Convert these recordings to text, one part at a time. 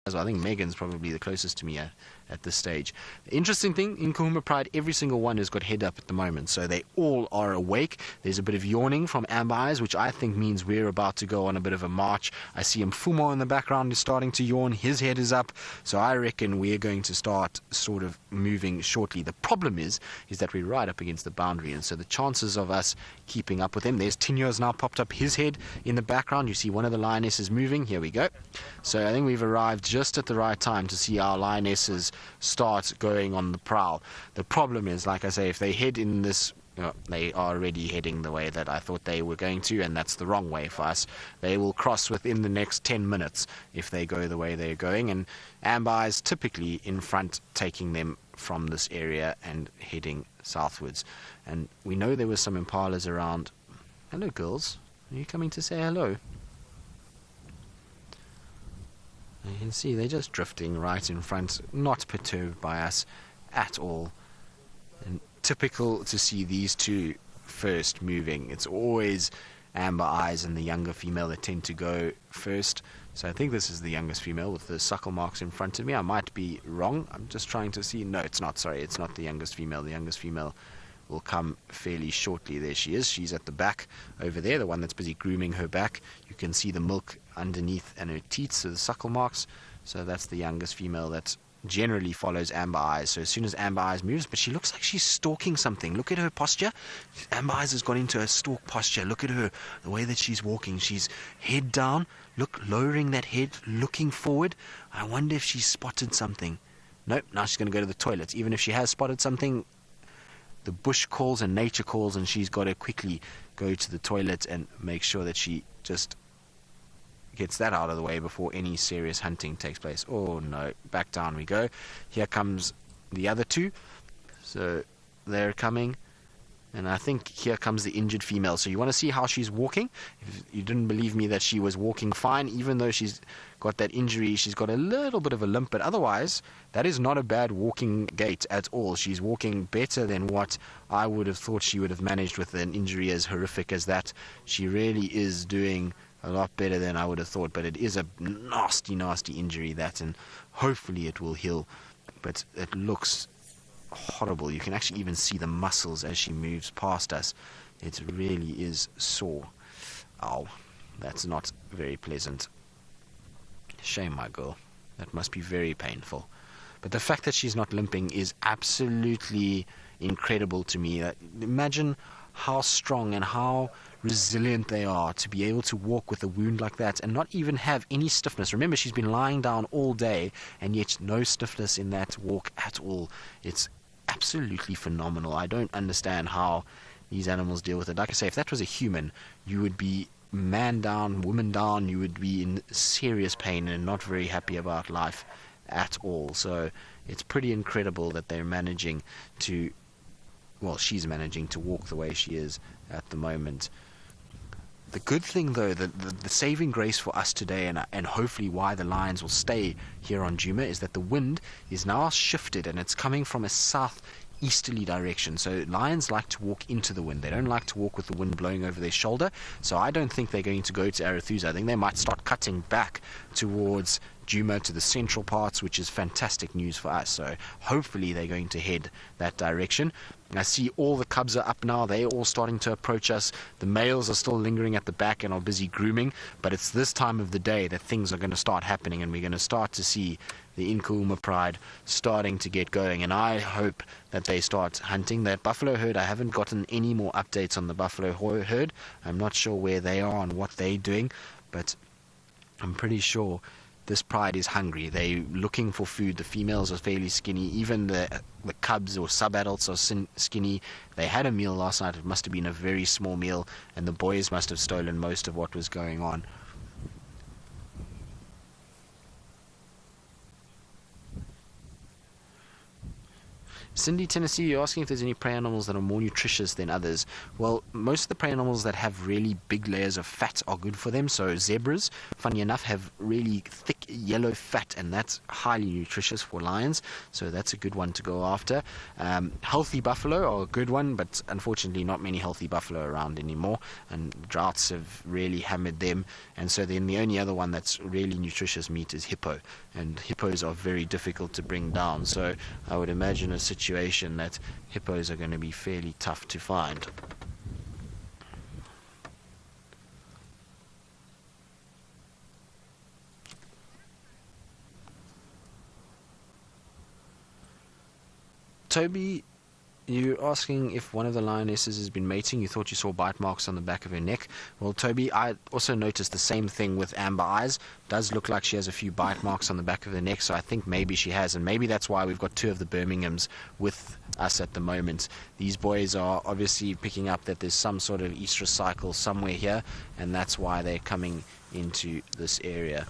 as well. I think Megan's probably the closest to me at this stage. The interesting thing, in Nkuhuma Pride, every single one has got head up at the moment, so they all are awake. There's a bit of yawning from Amber Eyes, which I think means we're about to go on a bit of a march. I see Mfumo in the background is starting to yawn. His head is up, so I reckon we're going to start sort of moving shortly. The problem is that we're right up against the boundary, and so the chances of us keeping up with him. There's Tinyo's now popped up his head in the background. You see one of the lionesses moving. Here we go. So I think we've arrived just at the right time to see our lionesses start going on the prowl. The problem is, like I say, if they head in this, they are already heading the way that I thought they were going to, and that's the wrong way for us. They will cross within the next 10 minutes if they go the way they're going, and Amber Eyes typically in front, taking them from this area and heading southwards. And we know there were some impalas around. Hello, girls. Are you coming to say hello? You can see they're just drifting right in front, not perturbed by us at all. And typical to see these two first moving. It's always Amber Eyes and the younger female that tend to go first. So I think this is the youngest female with the suckle marks in front of me. I might be wrong. I'm just trying to see. No, it's not. Sorry, it's not the youngest female. The youngest female will come fairly shortly. There she is. She's at the back over there, the one that's busy grooming her back. You can see the milk underneath and her teats, so the suckle marks. So that's the youngest female that generally follows Amber Eyes. So as soon as Amber Eyes moves, but she looks like she's stalking something. Look at her posture. Amber Eyes has gone into a stalk posture. Look at her, the way that she's walking. She's head down, look, lowering that head, looking forward. I wonder if she's spotted something. Nope, now she's going to go to the toilet. Even if she has spotted something, the bush calls and nature calls, and she's got to quickly go to the toilet and make sure that she just gets that out of the way before any serious hunting takes place. Oh no, back down we go. Here comes the other two. So they're coming, and I think here comes the injured female. So you want to see how she's walking. If you didn't believe me that she was walking fine, even though she's got that injury, she's got a little bit of a limp, but otherwise that is not a bad walking gait at all. She's walking better than what I would have thought she would have managed with an injury as horrific as that. She really is doing a lot better than I would have thought, but it is a nasty, nasty injury, that, and hopefully it will heal. But it looks horrible. You can actually even see the muscles as she moves past us. It really is sore. Ow, that's not very pleasant. Shame, my girl. That must be very painful. But the fact that she's not limping is absolutely incredible to me. Imagine how strong and how resilient they are to be able to walk with a wound like that and not even have any stiffness. Remember, she's been lying down all day, and yet no stiffness in that walk at all. It's absolutely phenomenal. I don't understand how these animals deal with it. Like I say, if that was a human, you would be man down, woman down. You would be in serious pain and not very happy about life at all. So it's pretty incredible that they're managing to, well, she's managing to walk the way she is at the moment. The good thing, though, the saving grace for us today, and hopefully why the lions will stay here on Djuma, is that the wind is now shifted and it's coming from a southeasterly direction. So lions like to walk into the wind. They don't like to walk with the wind blowing over their shoulder. So I don't think they're going to go to Arathusa. I think they might start cutting back towards Djuma, to the central parts, which is fantastic news for us. So hopefully they're going to head that direction. I see all the cubs are up now. They're all starting to approach us. The males are still lingering at the back and are busy grooming, but it's this time of the day that things are going to start happening, and we're going to start to see the Nkuhuma Pride starting to get going. And I hope that they start hunting that buffalo herd. I haven't gotten any more updates on the buffalo herd. I'm not sure where they are and what they're doing, but I'm pretty sure this pride is hungry. They're looking for food. The females are fairly skinny. Even the cubs or sub-adults are skinny. They had a meal last night. It must have been a very small meal, and the boys must have stolen most of what was going on. Cindy, Tennessee, you're asking if there's any prey animals that are more nutritious than others. Well, most of the prey animals that have really big layers of fat are good for them. So zebras, funny enough, have really thick yellow fat, and that's highly nutritious for lions. So that's a good one to go after. Healthy buffalo are a good one, but unfortunately not many healthy buffalo around anymore, and droughts have really hammered them. And so then the only other one that's really nutritious meat is hippo, and hippos are very difficult to bring down. So I would imagine a situation that hippos are going to be fairly tough to find. Toby, you're asking if one of the lionesses has been mating. You thought you saw bite marks on the back of her neck. Well, Toby, I also noticed the same thing with Amber Eyes. Does look like she has a few bite marks on the back of the neck, so I think maybe she has, and maybe that's why we've got two of the Birminghams with us at the moment. These boys are obviously picking up that there's some sort of estrus cycle somewhere here, and that's why they're coming into this area.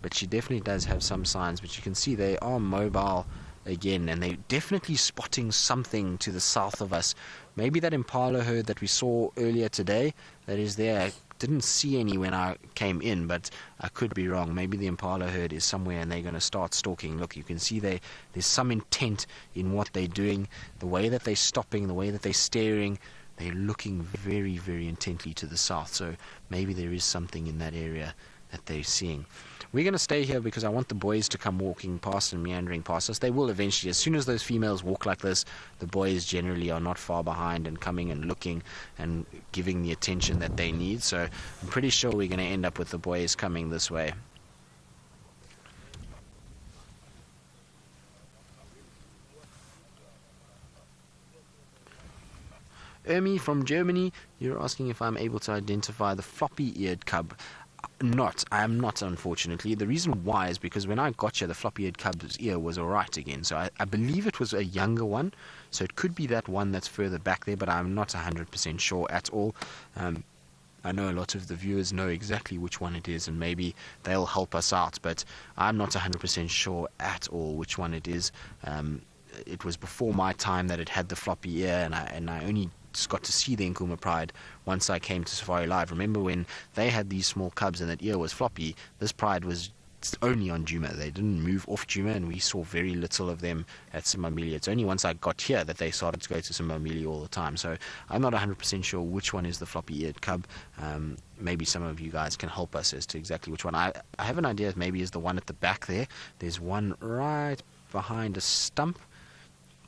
But she definitely does have some signs, but you can see they are mobile again, and they're definitely spotting something to the south of us. Maybe that impala herd that we saw earlier today that is there. I didn't see any when I came in, but I could be wrong. Maybe the impala herd is somewhere and they're going to start stalking. Look, you can see there's some intent in what they're doing, the way that they're stopping, the way that they're staring. They're looking very, very intently to the south, so maybe there is something in that area that they're seeing. We're going to stay here because I want the boys to come walking past and meandering past us. They will eventually. As soon as those females walk like this, the boys generally are not far behind and coming and looking and giving the attention that they need. So I'm pretty sure we're going to end up with the boys coming this way. Ermi from Germany, you're asking if I'm able to identify the floppy-eared cub. I am not, unfortunately. The reason why is because when I got here, the floppy-eared cub's ear was alright again. So I believe it was a younger one. So it could be that one that's further back there, but I'm not 100% sure at all. I know a lot of the viewers know exactly which one it is, and maybe they'll help us out, but I'm not 100% sure at all which one it is. It was before my time that it had the floppy ear, and I only just got to see the Nkuhuma pride once I came to Safari Live. Remember when they had these small cubs and that ear was floppy? This pride was only on Djuma. They didn't move off Djuma, and we saw very little of them at Simbambili. It's only once I got here that they started to go to Simbambili all the time. So I'm not 100% sure which one is the floppy-eared cub. Maybe some of you guys can help us as to exactly which one. I have an idea maybe is the one at the back there. There's one right behind a stump.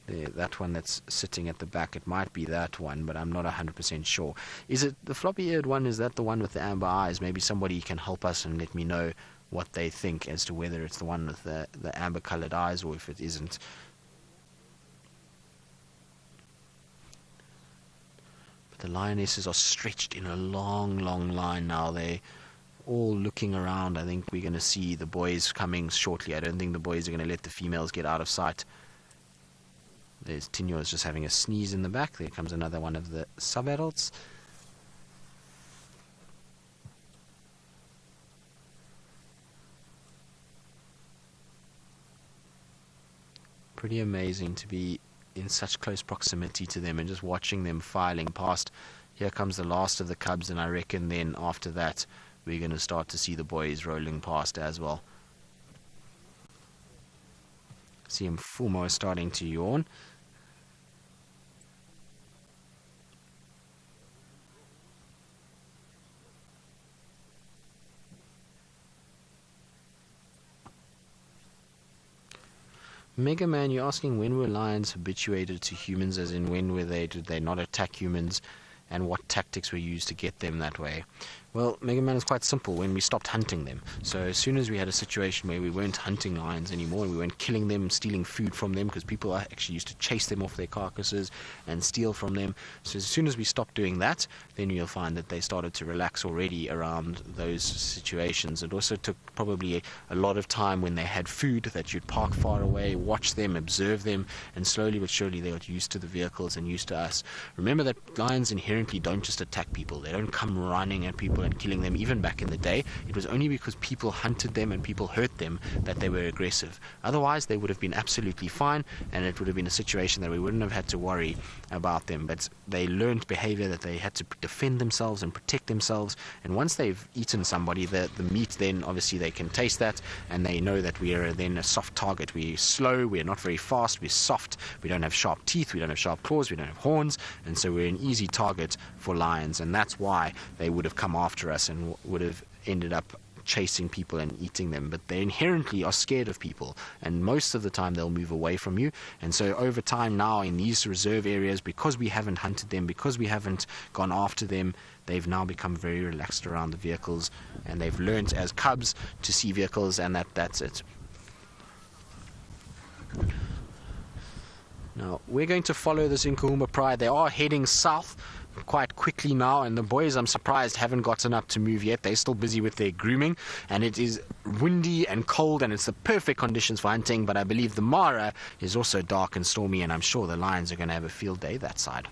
That one that's sitting at the back, it might be that one, but I'm not 100% sure. Is it the floppy-eared one? Is that the one with the amber eyes? Maybe somebody can help us and let me know what they think as to whether it's the one with the amber-colored eyes or if it isn't. But the lionesses are stretched in a long, long line now. They're all looking around. I think we're going to see the boys coming shortly. I don't think the boys are going to let the females get out of sight. There's Tinyo is just having a sneeze in the back. There comes another one of the sub-adults. Pretty amazing to be in such close proximity to them and just watching them filing past. Here comes the last of the cubs, and I reckon then after that we're going to start to see the boys rolling past as well. See Mfumo is starting to yawn. Mega Man, you're asking when were lions habituated to humans, as in when did they not attack humans, and what tactics were used to get them that way? Well, Mega Man is quite simple. When we stopped hunting them. So as soon as we had a situation where we weren't hunting lions anymore, and we weren't killing them, stealing food from them, because people actually used to chase them off their carcasses and steal from them. So as soon as we stopped doing that, then you'll find that they started to relax already around those situations. It also took probably a lot of time when they had food that you'd park far away, watch them, observe them, and slowly but surely they got used to the vehicles and used to us. Remember that lions inherently don't just attack people. They don't come running at people people and killing them, even back in the day, it was only because people hunted them and people hurt them that they were aggressive. Otherwise, they would have been absolutely fine, and it would have been a situation that we wouldn't have had to worry about them. But they learned behavior that they had to defend themselves and protect themselves, and once they've eaten somebody, the meat, then obviously they can taste that, and they know that we are then a soft target. We're slow, we're not very fast, we're soft, we don't have sharp teeth, we don't have sharp claws, we don't have horns, and so we're an easy target for lions, and that's why they would have come after us and would have ended up chasing people and eating them. But they inherently are scared of people, and most of the time they'll move away from you. And so over time now, in these reserve areas, because we haven't hunted them, because we haven't gone after them, they've now become very relaxed around the vehicles, and they've learned as cubs to see vehicles, and that's it. Now we're going to follow this Nkuhuma pride. They are heading south quite quickly now, and the boys, I'm surprised, haven't gotten up to move yet. They're still busy with their grooming, and it is windy and cold, and it's the perfect conditions for hunting. But I believe the Mara is also dark and stormy, and I'm sure the lions are going to have a field day that side.